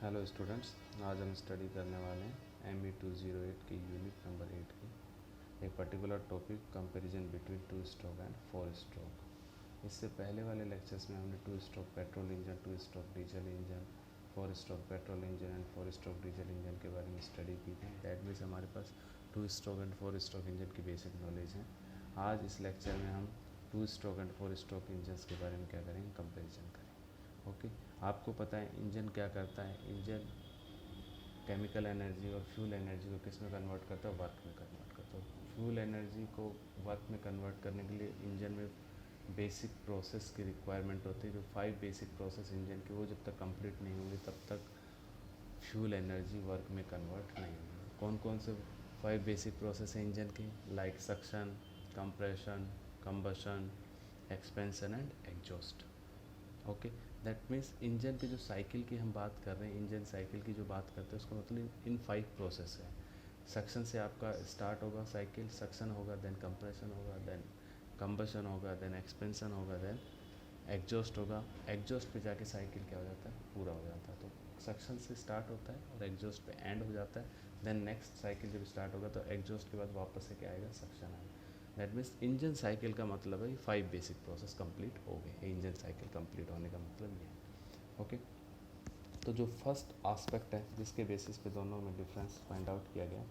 Hello students, आज हम study करने वाले हैं ME 208 की यूनिट नंबर 8 की एक particular topic comparison between two stroke and four stroke. इससे पहले वाले लेक्चर्स में हमने two stroke petrol engine, two stroke diesel engine, four stroke petrol engine and four stroke diesel engine के बारे में स्टडी की थी। दैट मीन्स हमारे पास टू स्ट्रोक एंड फोर स्ट्रोक इंजन की बेसिक नॉलेज है। आज इस लेक्चर में हम two stroke and four stroke engine के बारे में क्या करेंगे, कंपेरिजन करेंगे। ओके, आपको पता है इंजन क्या करता है। इंजन केमिकल एनर्जी और फ्यूल एनर्जी को किस में कन्वर्ट करता है, वर्क में कन्वर्ट करता है। फ्यूल एनर्जी को वर्क में कन्वर्ट करने के लिए इंजन में बेसिक प्रोसेस की रिक्वायरमेंट होती है। जो 5 बेसिक प्रोसेस इंजन की, वो जब तक कंप्लीट नहीं होंगी तब तक फ्यूल एनर्जी वर्क में कन्वर्ट नहीं होगी। कौन कौन से 5 बेसिक प्रोसेस हैं इंजन की? Like suction, compression, combustion, expansion and exhaust. Okay, that means engine की जो साइकिल की हम बात कर रहे हैं, इंजन साइकिल की जो बात करते हैं, उसका मतलब इन 5 प्रोसेस है। सक्शन से आपका स्टार्ट होगा साइकिल, सक्शन होगा, देन कंप्रेशन होगा, देन कंबशन होगा, देन एक्सपेंशन होगा, देन एग्जॉस्ट होगा। एग्जॉस्ट पे जाके साइकिल क्या हो जाता है, पूरा हो जाता है। तो सक्शन से स्टार्ट होता है और एग्जॉस्ट पे एंड हो जाता है। देन नेक्स्ट साइकिल जब स्टार्ट होगा तो एग्जॉस्ट के बाद वापस से क्या आएगा, सक्शन आएगा। दैट मीन्स इंजन साइकिल का मतलब है 5 बेसिक प्रोसेस कंप्लीट हो गए। इंजन साइकिल कंप्लीट होने का मतलब ये है। ओके, तो जो फर्स्ट आस्पेक्ट है जिसके बेसिस पे दोनों में डिफरेंस फाइंड आउट किया गया,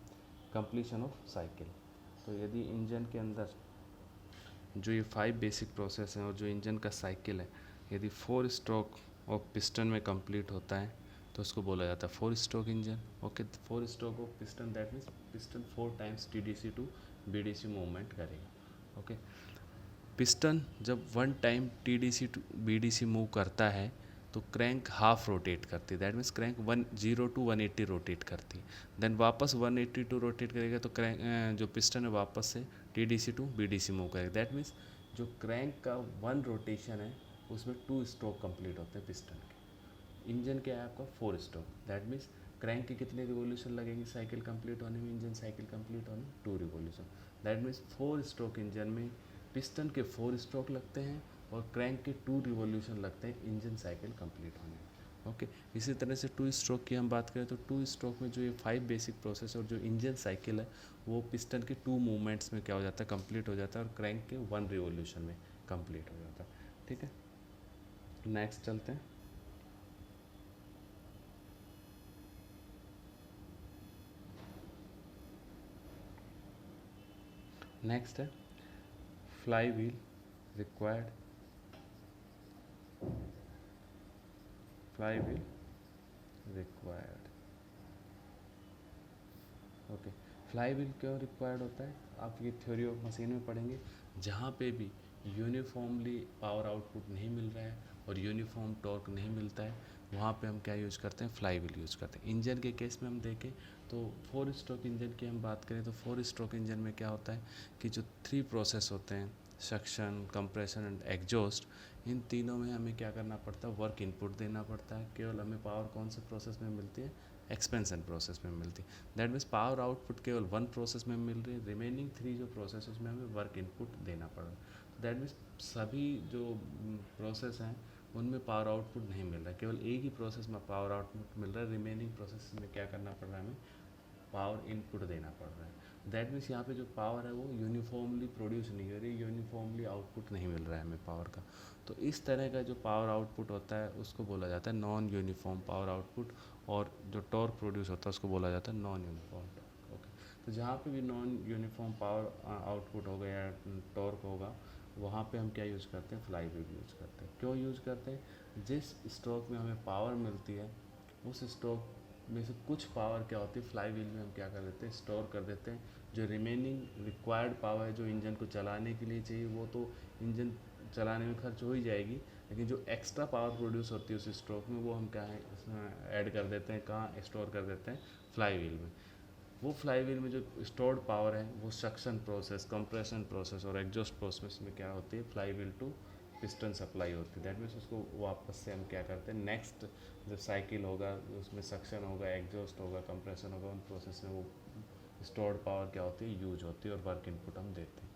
कंप्लीशन ऑफ साइकिल। तो यदि इंजन के अंदर जो ये 5 बेसिक प्रोसेस हैं और जो इंजन का साइकिल है, यदि 4 स्ट्रोक ऑफ पिस्टन में कंप्लीट होता है तो उसको बोला जाता है 4 stroke engine. Okay, 4 stroke of piston, that means piston 4 times TDC to BDC movement करेगा। ओके, पिस्टन जब 1 time TDC to BDC move करता है तो क्रैंक हाफ रोटेट करती है। That means crank 10 to 180 rotate करती है। देन वापस 182 रोटेट करेगा तो क्रैंक जो पिस्टन है वापस से TDC टू BDC मूव करेगा। दैट मीन्स जो क्रैंक का 1 रोटेशन है उसमें 2 स्ट्रोक कंप्लीट होते हैं पिस्टन के। इंजन क्या है आपका, 4 स्ट्रोक। दैट मीन्स क्रैंक के कितने रिवोल्यूशन लगेंगे साइकिल कंप्लीट होने में, इंजन साइकिल कंप्लीट होने में? 2 revolution. That means 4 stroke engine में पिस्टन के 4 स्ट्रोक लगते हैं और क्रैंक के 2 रिवोल्यूशन लगते हैं इंजन साइकिल कंप्लीट होने में। ओके, इसी तरह से 2 स्ट्रोक की हम बात करें तो 2 स्ट्रोक में जो ये 5 बेसिक प्रोसेस और जो इंजन साइकिल है वो पिस्टन के 2 मूवमेंट्स में क्या हो जाता है, कंप्लीट हो जाता है, और क्रैंक के 1 रिवोल्यूशन में कंप्लीट हो जाता है। ठीक है, नेक्स्ट चलते हैं। नेक्स्ट है fly wheel required. Fly wheel required. Okay, fly wheel क्यों रिक्वायर्ड होता है, आप ये थ्योरी ऑफ मशीन में पढ़ेंगे। जहाँ पे भी यूनिफॉर्मली पावर आउटपुट नहीं मिल रहा है और यूनिफॉर्म टॉर्क नहीं मिलता है, वहाँ पे हम क्या यूज़ करते हैं, फ्लाई व्हील यूज़ करते हैं। इंजन के केस में हम देखें तो 4 स्ट्रोक इंजन की हम बात करें तो 4 स्ट्रोक इंजन में क्या होता है कि जो 3 प्रोसेस होते हैं, सक्शन, कंप्रेशन एंड एग्जॉस्ट, इन तीनों में हमें क्या करना पड़ता है, वर्क इनपुट देना पड़ता है। केवल हमें पावर कौन से प्रोसेस में मिलती है, एक्सपेंशन प्रोसेस में मिलती है। दैट मीन्स पावर आउटपुट केवल 1 प्रोसेस में मिल रही है, रिमेनिंग 3 जो प्रोसेस उसमें हमें वर्क इनपुट देना पड़ रहा है। दैट मीन्स सभी जो प्रोसेस हैं उनमें पावर आउटपुट नहीं मिल रहा है, केवल एक ही प्रोसेस में पावर आउटपुट मिल रहा है। रिमेनिंग प्रोसेस में क्या करना पड़ रहा है, हमें पावर इनपुट देना पड़ रहा है। दैट मीन्स यहाँ पे जो पावर है वो यूनिफॉर्मली प्रोड्यूस नहीं हो रही, यूनिफॉर्मली आउटपुट नहीं मिल रहा है हमें पावर का। तो इस तरह का जो पावर आउटपुट होता है उसको बोला जाता है नॉन यूनिफॉर्म पावर आउटपुट, और जो टॉर्क प्रोड्यूस होता है उसको बोला जाता है नॉन यूनिफॉर्म टॉर्क। ओके, तो जहाँ पे भी नॉन यूनिफॉर्म पावर आउटपुट होगा या टॉर्क होगा, वहाँ पे हम क्या यूज़ करते हैं, फ्लाई व्हील यूज़ करते हैं। क्यों यूज़ करते हैं, जिस स्ट्रोक में हमें पावर मिलती है उस स्ट्रोक में से कुछ पावर क्या होती है, फ्लाई व्हील में हम क्या कर देते हैं, स्टोर कर देते हैं। जो रिमेनिंग रिक्वायर्ड पावर है जो इंजन को चलाने के लिए चाहिए वो तो इंजन चलाने में खर्च हो ही जाएगी, लेकिन जो एक्स्ट्रा पावर प्रोड्यूस होती है उस स्ट्रोक में वो हम क्या है इसमें ऐड कर देते हैं, कहाँ स्टोर कर देते हैं, फ्लाई व्हील में। वो फ्लाई व्हील में जो स्टोर्ड पावर है वो सक्शन प्रोसेस, कंप्रेशन प्रोसेस और एग्जॉस्ट प्रोसेस में क्या होती है, fly wheel to piston supply होती है। दैट मीन्स उसको वापस से हम क्या करते हैं, नेक्स्ट जब साइकिल होगा उसमें सक्शन होगा, एग्जॉस्ट होगा, कंप्रेशन होगा, उन प्रोसेस में वो स्टोर्ड पावर क्या होती है, यूज होती है और वर्क इनपुट हम देते हैं।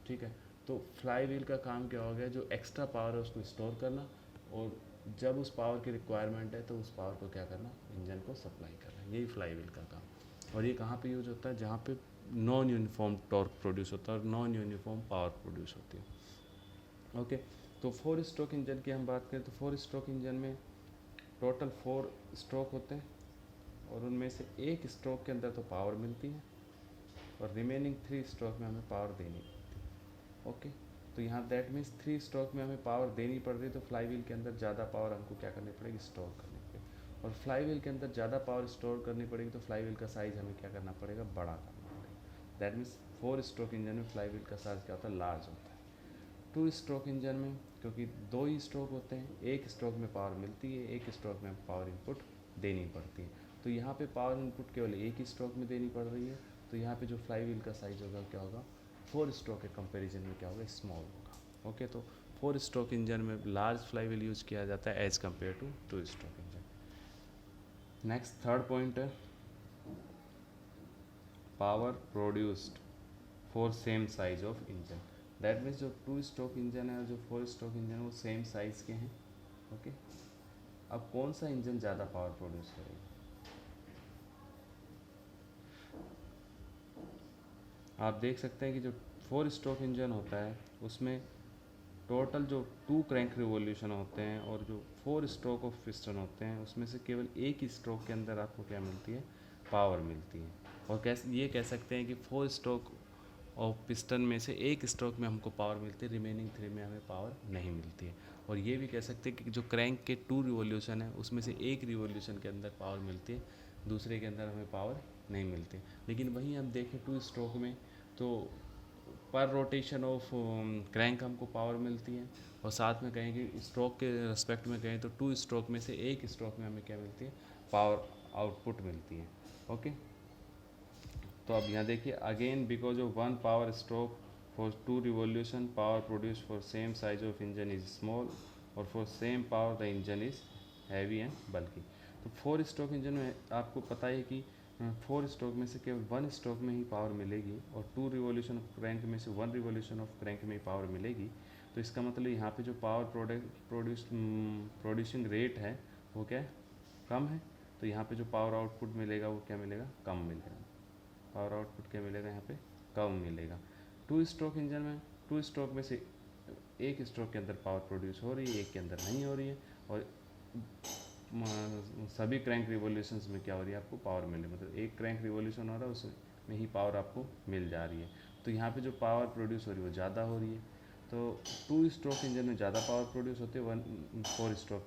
ठीक है, तो फ्लाई व्हील का काम क्या हो गया, जो एक्स्ट्रा पावर है उसको स्टोर करना और जब उस पावर की रिक्वायरमेंट है तो उस पावर को क्या करना, इंजन को सप्लाई करना, यही फ्लाई व्हील का काम। और ये कहाँ पे यूज होता है, जहाँ पे नॉन यूनिफॉर्म टॉर्क प्रोड्यूस होता है और नॉन यूनिफॉर्म पावर प्रोड्यूस होती है। ओके, तो 4 स्ट्रोक इंजन की हम बात करें तो 4 स्ट्रोक इंजन में टोटल 4 स्ट्रोक होते हैं और उनमें से एक स्ट्रोक के अंदर तो पावर मिलती है और रिमेनिंग 3 स्ट्रोक में हमें पावर देनी पड़ती है। ओके, तो यहाँ दैट मीन्स 3 स्ट्रोक में हमें पावर देनी पड़ रही है, तो फ्लाई व्हील के अंदर ज़्यादा पावर हमको क्या करनी पड़ेगी, स्टोर करनी पड़ेगी। और फ्लाई व्हील के अंदर ज़्यादा पावर स्टोर करनी पड़ेगी तो फ्लाई व्हील का साइज़ हमें क्या करना पड़ेगा, बड़ा करना पड़ेगा। दैट मीन्स 4 स्ट्रोक इंजन में फ्लाई व्हील का साइज़ क्या होता है, लार्ज होता है। 2 स्ट्रोक इंजन में क्योंकि 2 ही स्ट्रोक होते हैं, एक स्ट्रोक में पावर मिलती है, एक स्ट्रोक में पावर इनपुट देनी पड़ती है। तो यहाँ पे पावर इनपुट केवल एक ही स्ट्रोक में देनी पड़ रही है, तो यहाँ पे जो फ्लाई व्हील का साइज़ होगा क्या होगा, 4 स्ट्रोक के कंपैरिजन में क्या होगा, स्मॉल होगा। ओके, तो 4 स्ट्रोक इंजन में लार्ज फ्लाई व्हील यूज किया जाता है as compare to 2 stroke engine. Next third point है power produced for same size of engine. That means जो 2 स्ट्रोक इंजन है और जो 4 स्ट्रोक इंजन है वो सेम साइज़ के हैं। ओके, अब कौन सा इंजन ज़्यादा पावर प्रोड्यूस करेगा, आप देख सकते हैं कि जो 4 स्ट्रोक इंजन होता है उसमें टोटल जो 2 क्रैंक रिवॉल्यूशन होते हैं और जो 4 स्ट्रोक ऑफ पिस्टन होते हैं उसमें से केवल एक ही स्ट्रोक के अंदर आपको क्या मिलती है, पावर मिलती है। और कैसे ये कह सकते हैं कि 4 स्ट्रोक ऑफ पिस्टन में से एक स्ट्रोक में हमको पावर मिलती है, रिमेनिंग 3 में हमें पावर नहीं मिलती है। और ये भी कह सकते हैं कि जो क्रैंक के 2 रिवॉल्यूशन है उसमें से एक रिवॉल्यूशन के अंदर पावर मिलती है, दूसरे के अंदर हमें पावर नहीं मिलती। लेकिन वहीं हम देखें 2 स्ट्रोक में तो पर रोटेशन ऑफ क्रैंक हमको पावर मिलती है और साथ में कहें कि स्ट्रोक के रेस्पेक्ट में कहें तो 2 स्ट्रोक में से एक स्ट्रोक में हमें क्या मिलती है, पावर आउटपुट मिलती है। ओके, तो अब यहाँ देखिए again because of 1 power stroke for 2 revolution power produce for same size of engine is small और for same power the engine is heavy and bulky. तो 4 स्ट्रोक इंजन में आपको पता है कि 4 स्ट्रोक में से केवल 1 स्ट्रोक में ही पावर मिलेगी और 2 रिवॉल्यूशन ऑफ क्रैंक में से 1 रिवॉल्यूशन ऑफ क्रैंक में ही पावर मिलेगी। तो इसका मतलब यहाँ पे जो पावर प्रोड्यूसिंग रेट है वो क्या है, कम है। तो यहाँ पे जो पावर आउटपुट मिलेगा वो क्या मिलेगा, कम मिलेगा। पावर आउटपुट क्या मिलेगा, यहाँ पे कम मिलेगा। 2 स्ट्रोक इंजन में 2 स्ट्रोक में से एक स्ट्रोक के अंदर पावर प्रोड्यूस हो रही है, एक के अंदर नहीं हो रही है और सभी क्रैंक रिवॉल्यूशंस में क्या हो रही है, आपको पावर मिल रही है। मतलब एक क्रैंक रिवॉल्यूशन हो रहा है उसमें ही पावर आपको मिल जा रही है। तो यहाँ पे जो पावर प्रोड्यूस हो रही है वो ज़्यादा हो रही है। तो 2 स्ट्रोक इंजन में ज़्यादा पावर प्रोड्यूस होती है 4 स्ट्रोक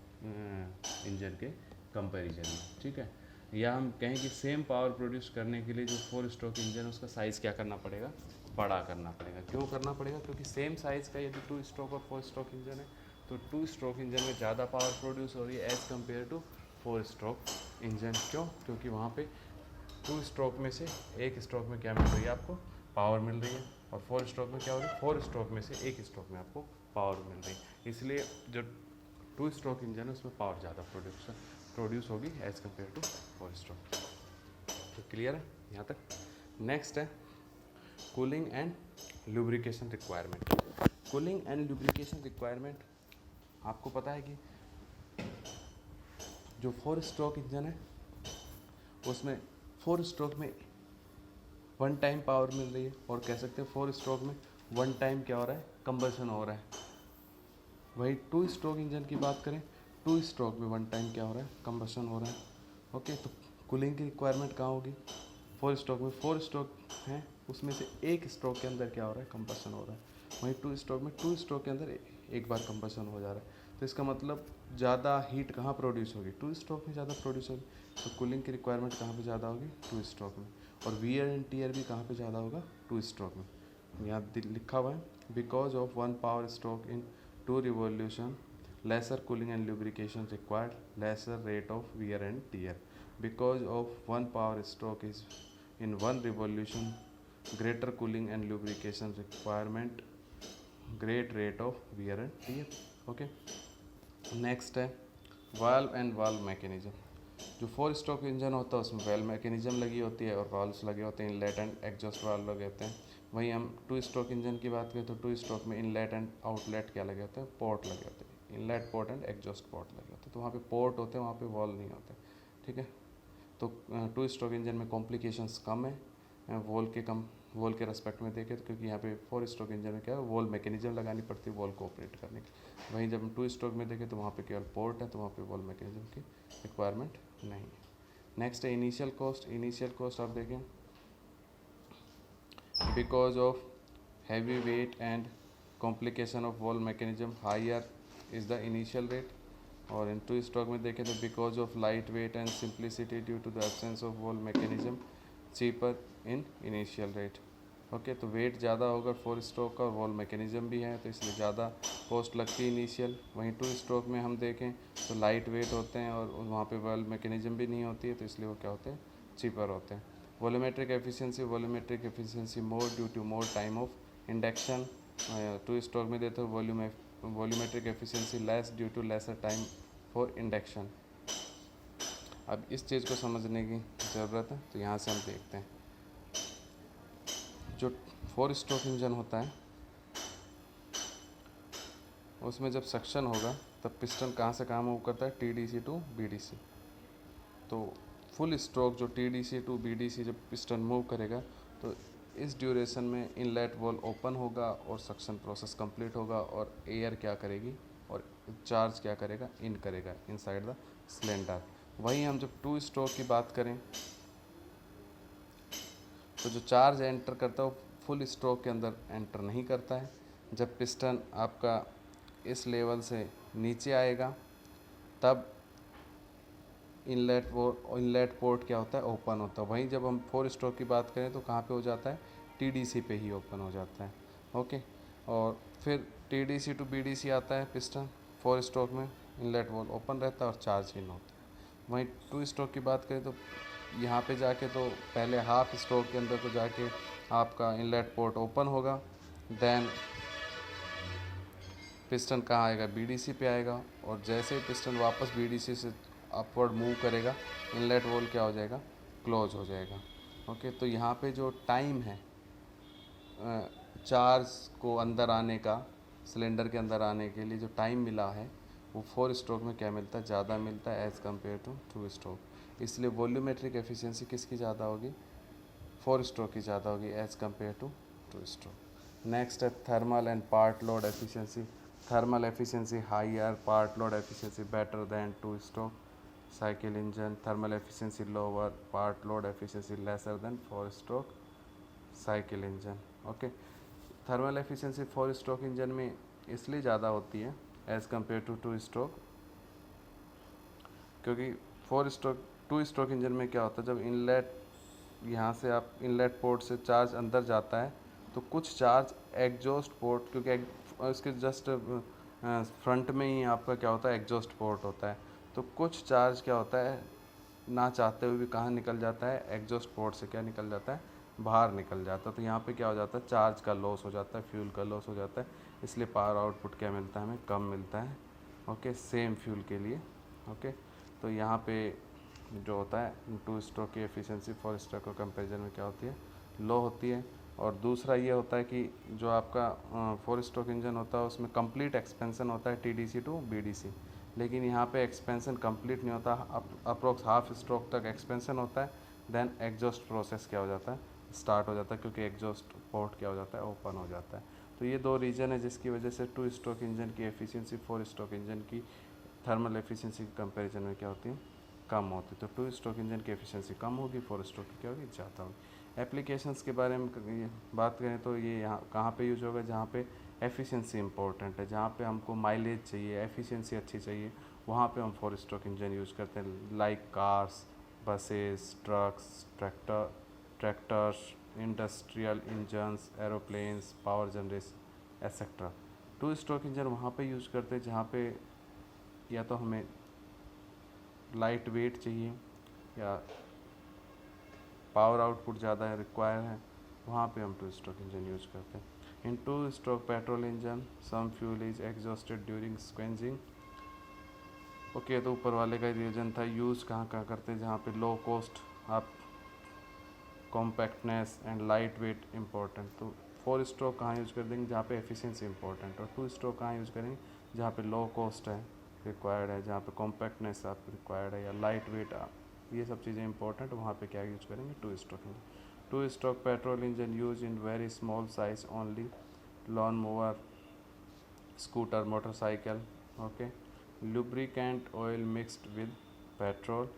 इंजन के कंपैरिजन में। ठीक है, या हम कहें कि सेम पावर प्रोड्यूस करने के लिए जो 4 स्ट्रोक इंजन उसका साइज़ क्या करना पड़ेगा, बड़ा करना पड़ेगा। क्यों करना पड़ेगा, क्योंकि सेम साइज़ का यदि 2 स्ट्रोक और 4 स्ट्रोक इंजन है तो 2 स्ट्रोक इंजन में ज़्यादा पावर प्रोड्यूस हो रही है as compare to 4 stroke engine. क्यों, क्योंकि वहाँ पे 2 स्ट्रोक में से एक स्ट्रोक में क्या मिल रही है, आपको पावर मिल रही है और 4 स्ट्रोक में क्या हो रही है, 4 स्ट्रोक में से एक स्ट्रोक में आपको पावर मिल रही है। इसलिए जो 2 स्ट्रोक इंजन है उसमें पावर ज़्यादा प्रोड्यूस होगी एज़ कम्पेयर टू 4 स्ट्रोक। तो क्लियर है यहाँ तक। नेक्स्ट है cooling and lubrication requirement. Cooling and lubrication requirement, आपको पता है कि जो 4 स्ट्रोक इंजन है उसमें 4 स्ट्रोक में 1 टाइम पावर मिल रही है और कह सकते हैं 4 स्ट्रोक में 1 टाइम क्या हो रहा है, कंबशन हो रहा है। वही 2 स्ट्रोक इंजन की बात करें, 2 स्ट्रोक में 1 टाइम क्या हो रहा है, कंबशन हो रहा है। ओके, तो कूलिंग की रिक्वायरमेंट कहाँ होगी, 4 स्ट्रोक में 4 स्ट्रोक हैं उसमें से एक स्ट्रोक के अंदर क्या हो रहा है, कंबशन हो रहा है। वहीं 2 स्ट्रोक में 2 स्ट्रोक के अंदर एक बार कंबशन हो जा रहा है। तो इसका मतलब ज़्यादा हीट कहाँ प्रोड्यूस होगी, 2 स्ट्रोक में ज़्यादा प्रोड्यूस होगी। तो कूलिंग की रिक्वायरमेंट कहाँ पे ज़्यादा होगी, 2 स्ट्रोक में। और वियर एंड टीयर भी कहाँ पे ज़्यादा होगा, 2 स्ट्रोक में। यहाँ लिखा हुआ है because of 1 power stroke in 2 revolution lesser cooling and lubrication required, lesser rate of wear and tear. Because of 1 power stroke is in 1 revolution, greater cooling and lubrication requirement, great rate of wear and tear. Okay, next है valve and valve mechanism। जो 4 stroke engine होता है उसमें well mechanism लगी होती है और valves लगे होते हैं, इनलेट एंड एग्जॉस्ट वाल्व लगे होते हैं। वहीं हम 2 स्ट्रोक इंजन की बात करें तो 2 स्ट्रोक में इनलेट एंड आउटलेट क्या लगे होते हैं, पोर्ट लगे होते हैं। Inlet port and exhaust port लगे होते हैं। तो वहाँ पे पोर्ट होते हैं, वहाँ पे वॉल्व नहीं होते, ठीक है। तो 2 स्ट्रोक इंजन में कॉम्प्लिकेशंस कम है वॉल के रेस्पेक्ट में देखें तो, क्योंकि यहाँ पे 4 स्ट्रोक इंजन में क्या है, वॉल मैकेनिज्म लगानी पड़ती है वॉल को ऑपरेट करने के। वहीं जब हम 2 स्ट्रोक में देखें तो वहाँ पे केवल पोर्ट है, तो वहाँ पे वॉल मैकेनिज्म की रिक्वायरमेंट नहीं है। नेक्स्ट है इनिशियल कॉस्ट आप देखें, because of heavy weight and complication of valve mechanism higher is the initial rate. और इन 2 स्ट्रोक में देखें तो because of light weight and simplicity due to the absence of valve mechanism cheaper in initial rate. Okay, तो weight ज़्यादा होगा 4 stroke का और वॉल मैकेनिज्म भी है, तो इसलिए ज़्यादा कॉस्ट लगती है इनिशियल। वहीं 2 स्ट्रोक में हम देखें तो लाइट वेट होते हैं और वहाँ पे वॉल मैकेनिज्म भी नहीं होती है, तो इसलिए वो क्या होते हैं, चीपर होते हैं। Volumetric efficiency more due to more time of induction. 2 stroke में देते हो volumetric efficiency less due to lesser time for induction. अब इस चीज़ को समझने की ज़रूरत है, तो यहाँ से हम देखते हैं जो 4 स्ट्रोक इंजन होता है उसमें जब सक्शन होगा तब पिस्टन कहाँ से कहाँ मूव करता है, TDC टू BDC। तो फुल स्ट्रोक जो TDC टू BDC जब पिस्टन मूव करेगा तो इस ड्यूरेशन में इनलेट वॉल ओपन होगा और सक्शन प्रोसेस कंप्लीट होगा और एयर क्या करेगी और चार्ज क्या करेगा, इन करेगा इनसाइड द सिलेंडर। वहीं हम जब 2 स्ट्रोक की बात करें तो जो चार्ज एंटर करता है वो फुल स्ट्रोक के अंदर एंटर नहीं करता है। जब पिस्टन आपका इस लेवल से नीचे आएगा तब इनलेट पोर्ट क्या होता है, ओपन होता है। वहीं जब हम 4 स्ट्रोक की बात करें तो कहाँ पे हो जाता है, TDC पे ही ओपन हो जाता है। ओके, और फिर TDC टू BDC आता है पिस्टन। 4 स्ट्रोक में इनलेट वॉल ओपन रहता है और चार्ज इन होता है। वहीं 2 स्ट्रोक की बात करें तो यहाँ पे जाके तो पहले हाफ स्ट्रोक के अंदर तो जाके आपका इनलेट पोर्ट ओपन होगा, देन पिस्टन कहाँ आएगा, BDC पे आएगा, और जैसे ही पिस्टन वापस BDC से अपवर्ड मूव करेगा इनलेट वॉल क्या हो जाएगा, क्लोज हो जाएगा। ओके, तो यहाँ पे जो टाइम है चार्ज को अंदर आने का, सिलेंडर के अंदर आने के लिए जो टाइम मिला है वो 4 स्ट्रोक में क्या मिलता है, ज़्यादा मिलता है एज़ कम्पेयर टू 2 स्ट्रोक। इसलिए वॉल्यूमेट्रिक एफिशिएंसी किसकी ज़्यादा होगी, 4 स्ट्रोक की ज़्यादा होगी as compare to 2 stroke. Next है thermal and part load efficiency. Thermal efficiency higher, part load efficiency better than 2 stroke cycle engine. Thermal efficiency lower, part load efficiency lesser than 4 stroke cycle engine. Okay, thermal efficiency 4 stroke engine में इसलिए ज़्यादा होती है as compare to 2 stroke, क्योंकि 2 stroke engine में क्या होता है, जब इनलेट यहाँ से आप इनलेट पोर्ट से चार्ज अंदर जाता है तो कुछ चार्ज एग्जॉस्ट पोर्ट, क्योंकि इसके जस्ट फ्रंट में ही आपका क्या होता है, एग्जॉस्ट पोर्ट होता है, तो कुछ चार्ज क्या होता है ना चाहते हुए भी कहाँ निकल जाता है, एग्जॉस्ट पोर्ट से क्या निकल जाता है, बाहर निकल जाता है। तो यहाँ पे क्या हो जाता है, चार्ज का लॉस हो जाता है, फ्यूल का लॉस हो जाता है, इसलिए पावर आउटपुट क्या मिलता है, हमें कम मिलता है। ओके, सेम फ्यूल के लिए। ओके, तो यहाँ पे जो होता है 2 स्ट्रोक की एफिशिएंसी 4 स्ट्रोक के कंपैरिजन में क्या होती है, लो होती है। और दूसरा ये होता है कि जो आपका 4 स्ट्रोक इंजन होता है उसमें कंप्लीट एक्सपेंशन होता है TDC टू BDC, लेकिन यहाँ पे एक्सपेंशन कंप्लीट नहीं होता, अप्रोक्स हाफ स्ट्रोक तक एक्सपेंशन होता है, देन एग्जॉस्ट प्रोसेस क्या हो जाता है, स्टार्ट हो जाता है, क्योंकि एग्जॉस्ट पोर्ट क्या हो जाता है, ओपन हो जाता है। तो ये 2 रीज़न है जिसकी वजह से 2 स्ट्रोक इंजन की एफिशिएंसी 4 स्ट्रोक इंजन की थर्मल एफिशिएंसी के कंपैरिजन में क्या होती है, कम होती है। तो 2 स्ट्रोक इंजन की एफिशिएंसी कम होगी, 4 स्ट्रोक की क्या होगी, ज़्यादा होगी। एप्लीकेशंस के बारे में बात करें तो ये यहाँ कहाँ पे यूज होगा, जहाँ पे एफिशिएंसी इंपॉर्टेंट है, जहाँ पे हमको माइलेज चाहिए, एफिशिएंसी अच्छी चाहिए, वहाँ पे हम 4 स्ट्रोक इंजन यूज़ करते हैं, like cars, buses, trucks, tractors, industrial engines, aeroplanes, power generation etcetera. 2 stroke engine वहाँ पे यूज़ करते हैं जहाँ पे या तो हमें लाइट वेट चाहिए या पावर आउटपुट ज़्यादा रिक्वायर है, वहाँ पे हम 2 स्ट्रोक इंजन यूज करते हैं। In 2 stroke petrol engine some fuel is exhausted during scavenging. Okay, तो ऊपर वाले का रीजन था यूज़ कहाँ कहाँ करते हैं, जहाँ पे लो कॉस्ट, आप compactness and light weight important. तो 4 स्ट्रोक कहाँ यूज़ कर देंगे, जहाँ पे एफिशिएंसी इंपॉर्टेंट, और 2 स्ट्रोक कहाँ यूज़ करेंगे, जहाँ पे लो कॉस्ट है रिक्वायर्ड है, जहाँ पे कॉम्पैक्टनेस आप रिक्वायर्ड है या लाइट वेट, ये सब चीज़ें इंपॉर्टेंट, वहाँ पे क्या यूज करेंगे, to stroke engine. Two stroke petrol engine use in very small size only, lawn mower, scooter, motorcycle, okay. Lubricant oil mixed with petrol,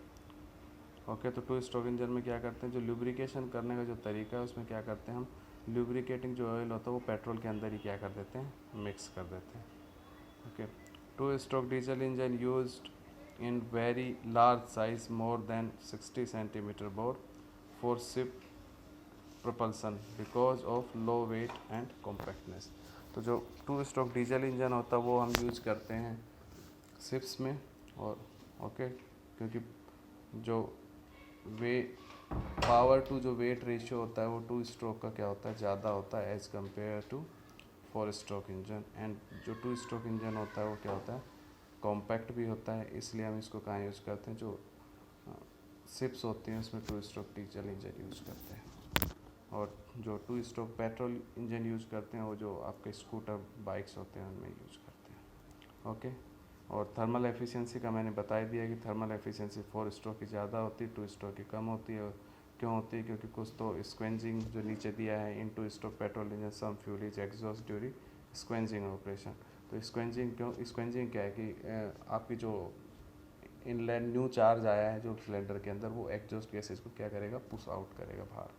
okay. तो टू स्ट्रोक इंजन में क्या करते हैं, जो लुब्रिकेशन करने का जो तरीका है उसमें क्या करते हैं हम, लुब्रिकेटिंग जो ऑयल होता है वो पेट्रोल के अंदर ही क्या कर देते हैं, मिक्स कर देते हैं, okay. To stroke diesel engine used in very large size more than 60 centimeter bore for ship propulsion because of low weight and compactness। तो जो टू स्ट्रोक डीजल इंजन होता है वो हम यूज करते हैं शिप्स में, और ओके, क्योंकि जो वे पावर टू जो वेट रेशियो होता है वो टू स्ट्रोक का क्या होता है, ज़्यादा होता है as compare to four stroke engine. And जो टू स्ट्रोक इंजन होता है वो क्या होता है, कॉम्पैक्ट भी होता है, इसलिए हम इसको कहाँ यूज़ करते हैं, जो शिप्स होती हैं उसमें to stroke diesel engine use करते हैं। और जो two stroke petrol engine use करते हैं वो जो आपके स्कूटर बाइक्स होते हैं उनमें यूज़ करते हैं, ओके। और थर्मल एफिशिएंसी का मैंने बता दिया कि थर्मल एफिशिएंसी फोर स्ट्रोक की ज़्यादा होती है, टू स्ट्रोक की कम होती है। क्यों होती है, क्योंकि कुछ तो स्क्वेंजिंग जो नीचे दिया है, in two stroke petrol engine some fuel is exhaust during scavenging operation. तो स्क्वेंजिंग क्यों, स्क्वेंजिंग क्या है कि आपकी जो इनलैंड न्यू चार्ज आया है जो सिलेंडर के अंदर, वो एग्जॉस्ट गैसेज को क्या करेगा, पुश आउट करेगा बाहर,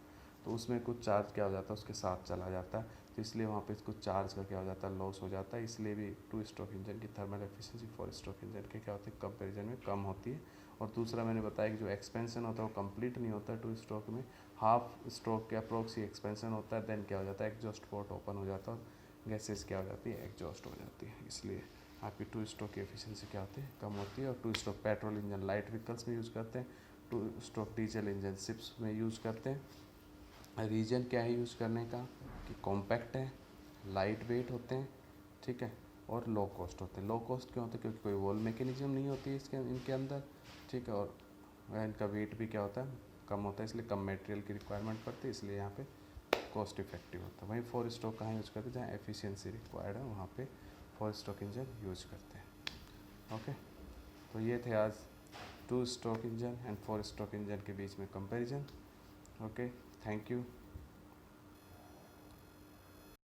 तो उसमें कुछ चार्ज क्या हो जाता है उसके साथ चला जाता है, तो इसलिए वहाँ पे कुछ चार्ज का क्या हो जाता है, लॉस हो जाता है। इसलिए भी टू स्ट्रोक इंजन की thermal efficiency four stroke engine के क्या होती है, कंपेरिजन में कम होती है। और दूसरा मैंने बताया कि जो एक्सपेंशन होता है वो कंप्लीट नहीं होता है टू स्ट्रोक में, हाफ स्ट्रोक के अप्रोक्स ही एक्सपेंशन होता है, देन क्या हो जाता है, एग्जॉस्ट पोर्ट ओपन हो जाता है और गैसेज क्या हो जाती है, एग्जॉस्ट हो जाती है। इसलिए आपकी टू स्ट्रोक की एफिशिएंसी क्या होती है, कम होती है। और to stroke petrol engine light vehicles में यूज़ करते हैं, to stroke diesel engine ships में यूज़ करते हैं। रीजन क्या है यूज़ करने का, कि कॉम्पैक्ट है, लाइट वेट होते हैं, ठीक है, और लो कॉस्ट होते हैं। लो कॉस्ट क्यों होते हैं, क्योंकि कोई वॉल मैकेनिज्म नहीं होती है इसके इनके अंदर, ठीक है, और इनका वेट भी क्या होता है, कम होता है, इसलिए कम मटेरियल की रिक्वायरमेंट पड़ती है, इसलिए यहाँ पे कॉस्ट इफेक्टिव होता है। वहीं फोर स्ट्रोक कहाँ यूज़ करते हैं, जहाँ एफिशिएंसी रिक्वायर्ड है वहाँ पे फोर स्ट्रोक इंजन यूज करते हैं, ओके। तो ये थे आज to stroke engine and four stroke engine के बीच में कंपैरिजन, ओके। Thank you.